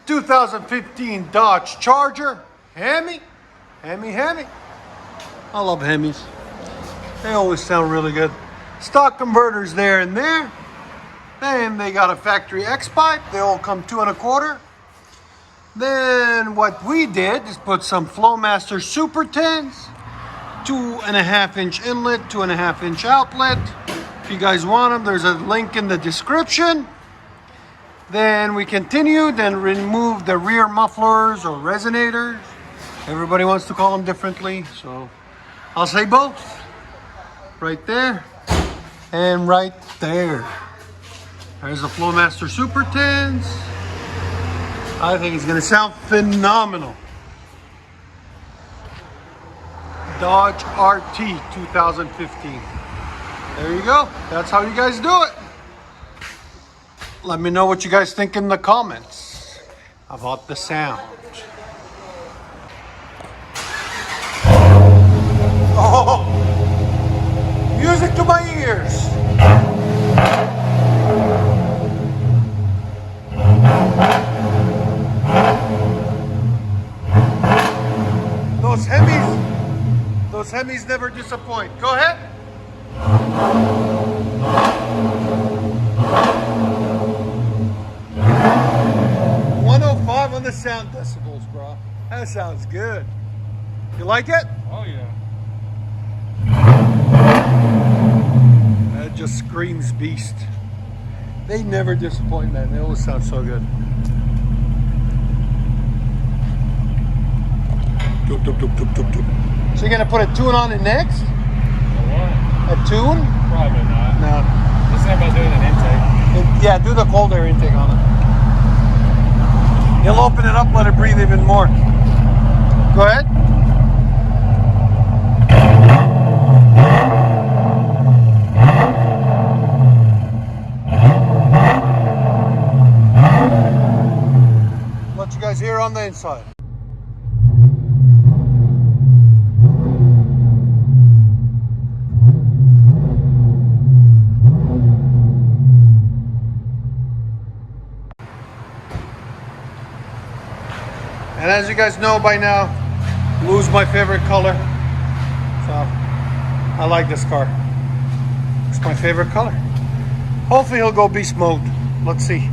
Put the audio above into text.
2015 Dodge Charger Hemi. Hemi. I love Hemis. They always sound really good. Stock converters there and there. Then they got a factory X pipe. They all come 2 1/4. Then what we did is put some FLOWMASTER Super 10s. 2.5-inch inlet, 2.5-inch outlet. If you guys want them, there's a link in the description. Then we continue, then remove the rear mufflers or resonators. Everybody wants to call them differently, so I'll say both. Right there and right there. There's the FLOWMASTER Super 10s. I think it's gonna sound phenomenal. Dodge RT 2015. There you go. That's how you guys do it. Let me know what you guys think in the comments about the sound. Oh, music to my ears. Those Hemis never disappoint. Go ahead. 105 on the sound decibels, bro. That sounds good. You like it? Oh yeah. That just screams beast. They never disappoint, man. They always sound so good. So you're gonna put a tune on it next? What? A tune? Probably not. No. Just think about doing an intake. Yeah, do the cold air intake on it. You'll open it up, let it breathe even more. Go ahead. Let you guys hear on the inside. And as you guys know by now, blue's my favorite color. So I like this car. It's my favorite color. Hopefully he'll go beast mode. Let's see.